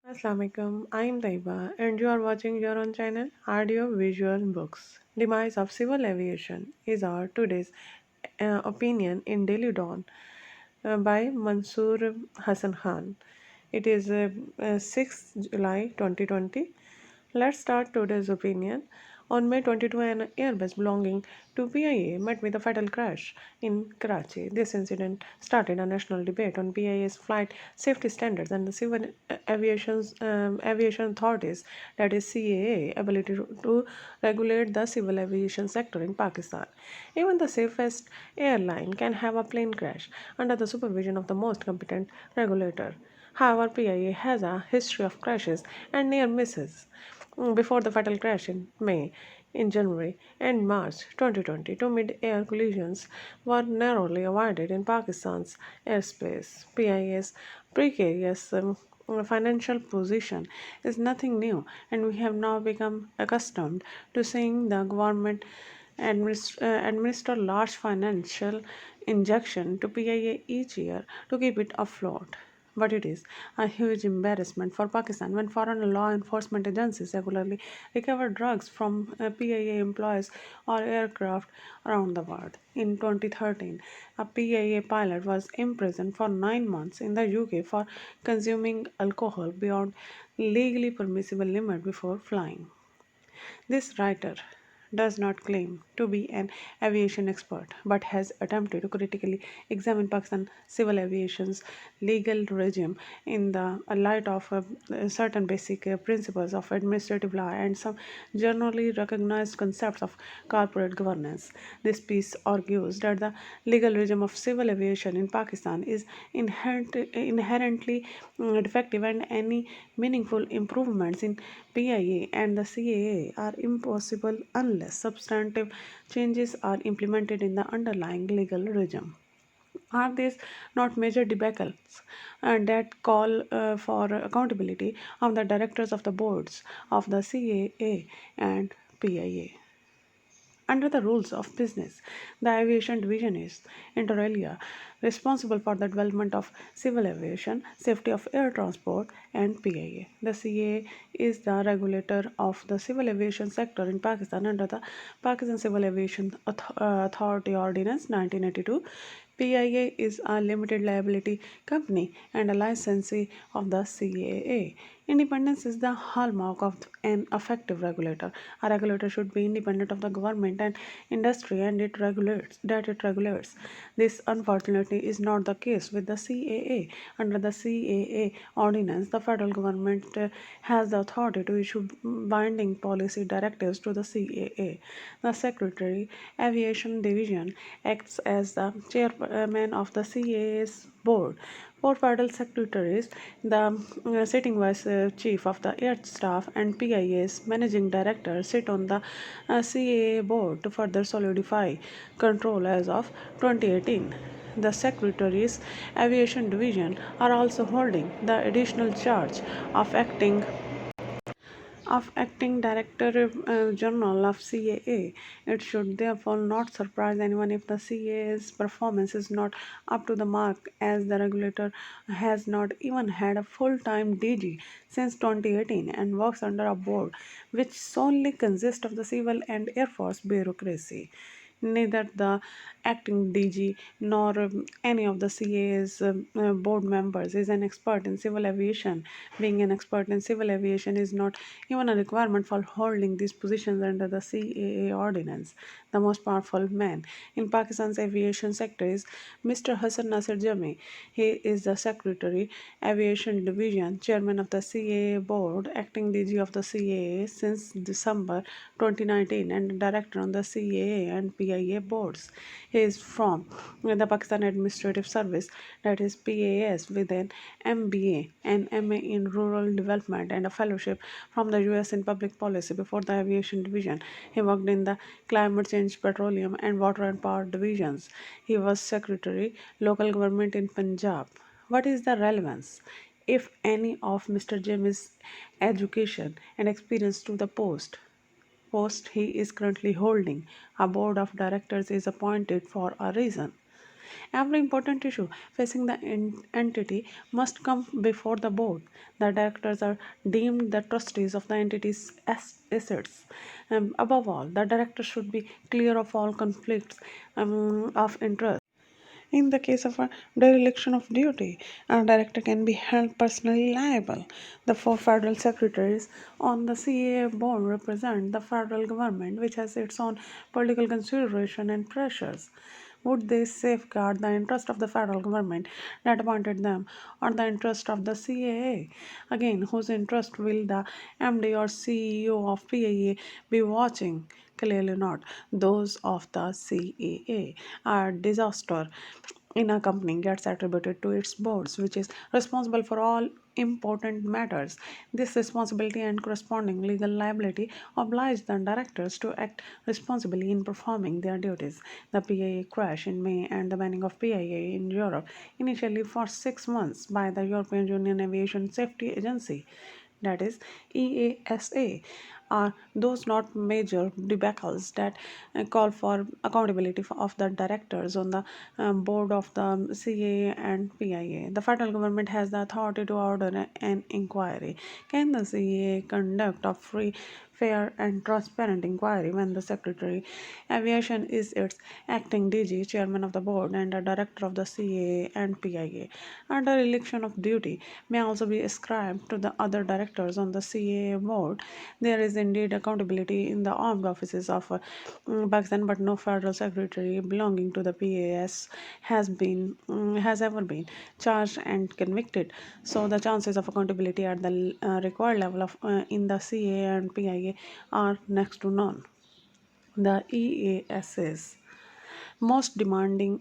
Assalamualaikum, I'm Taiba and you are watching your own channel Audio Visual Books. Demise of Civil Aviation is our today's opinion in Daily Dawn by Mansoor Hassan Khan. It is 6th July 2020. Let's start today's opinion. On May 22, an Airbus belonging to PIA met with a fatal crash in Karachi. This incident started a national debate on PIA's flight safety standards and the aviation authorities, that is CAA, ability to regulate the civil aviation sector in Pakistan. Even the safest airline can have a plane crash under the supervision of the most competent regulator. However, PIA has a history of crashes and near misses. Before the fatal crash in May, in January, and March 2020, two mid-air collisions were narrowly avoided in Pakistan's airspace. PIA's precarious financial position is nothing new, and we have now become accustomed to seeing the government administer large financial injection to PIA each year to keep it afloat. But it is a huge embarrassment for Pakistan when foreign law enforcement agencies regularly recover drugs from PIA employees or aircraft around the world. In 2013, a PIA pilot was imprisoned for 9 months in the UK for consuming alcohol beyond legally permissible limit before flying. This writer does not claim to be an aviation expert but has attempted to critically examine Pakistan civil aviation's legal regime in the light of certain basic principles of administrative law and some generally recognized concepts of corporate governance. This piece argues that the legal regime of civil aviation in Pakistan is inherently defective, and any meaningful improvements in PIA and the CAA are impossible unless substantive changes are implemented in the underlying legal regime. Are these not major debacles that call for accountability of the directors of the boards of the CAA and PIA? Under the rules of business, the aviation division is, inter alia, responsible for the development of civil aviation, safety of air transport, and PIA. The CAA is the regulator of the civil aviation sector in Pakistan under the Pakistan Civil Aviation Authority Ordinance 1982. PIA is a limited liability company and a licensee of the CAA. Independence is the hallmark of an effective regulator. A regulator should be independent of the government and industry and it regulates. This unfortunately is not the case with the CAA. Under the CAA ordinance, the federal government has the authority to issue binding policy directives to the CAA. The Secretary Aviation Division acts as the chairman of the CAA's board. Four federal secretaries, the sitting vice chief of the air staff, and PIA's managing director sit on the CAA board to further solidify control as of 2018. The Secretary's Aviation Division are also holding the additional charge of acting director general of CAA. It should therefore not surprise anyone if the CAA's performance is not up to the mark, as the regulator has not even had a full-time DG since 2018 and works under a board which solely consists of the civil and air force bureaucracy. Neither the acting DG nor any of the CA's board members is an expert in civil aviation. Being an expert in civil aviation is not even a requirement for holding these positions under the CAA ordinance. The most powerful man in Pakistan's aviation sector is Mr. Hassan Nasir Jami. He is the Secretary, Aviation Division, Chairman of the CAA Board, Acting DG of the CAA since December 2019, and Director on the CAA and PIA boards. He is from the Pakistan Administrative Service, that is PAS, with an MBA, an MA in Rural Development, and a fellowship from the US in Public Policy. Before the Aviation Division, he worked in the Climate Change, Petroleum, and Water and Power divisions. He was Secretary, Local Government in Punjab. What is the relevance, if any, of Mr. James' education and experience to the post he is currently holding? A board of directors is appointed for a reason. Every important issue facing the entity must come before the board. The directors are deemed the trustees of the entity's assets. Above all, the director should be clear of all conflicts of interest. In the case of a dereliction of duty, a director can be held personally liable. The four federal secretaries on the CAA board represent the federal government, which has its own political consideration and pressures. Would they safeguard the interest of the federal government that appointed them, or the interest of the CAA? Again, whose interest will the MD or CEO of PAA be watching? Clearly not those of the CAA. A disaster in a company gets attributed to its boards, which is responsible for all important matters. This responsibility and corresponding legal liability oblige the directors to act responsibly in performing their duties. The PIA crash in May and the banning of PIA in Europe, initially for 6 months by the European Union Aviation Safety Agency, that is EASA, are those not major debacles that call for accountability of the directors on the board of the CAA and PIA. The federal government has the authority to order an inquiry. Can the CAA conduct a free, fair, and transparent inquiry when the Secretary Aviation is its acting DG, chairman of the board, and a director of the CAA and PIA? Under election of duty may also be ascribed to the other directors on the CAA board. There is indeed accountability in the armed offices of Pakistan, but no federal secretary belonging to the PAS has ever been charged and convicted. So the chances of accountability at the required level of in the CAA and PIA are next to none. The EASs most damaging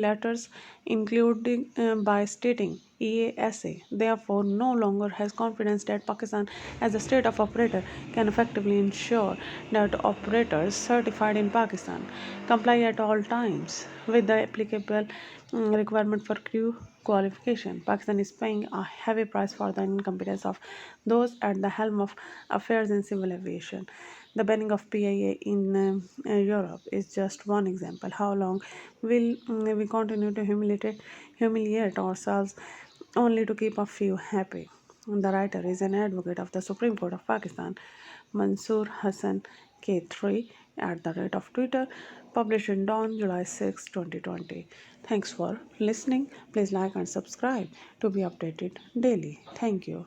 letters including by stating EASA therefore no longer has confidence that Pakistan as a state of operator can effectively ensure that operators certified in Pakistan comply at all times with the applicable requirement for crew qualification. Pakistan is paying a heavy price for the incompetence of those at the helm of affairs in civil aviation. The banning of PIA in Europe is just one example. How long will we continue to humiliate ourselves only to keep a few happy? The writer is an advocate of the Supreme Court of Pakistan, Mansoor Hassan K3 at the rate of Twitter, published in Dawn, July 6, 2020. Thanks for listening. Please like and subscribe to be updated daily. Thank you.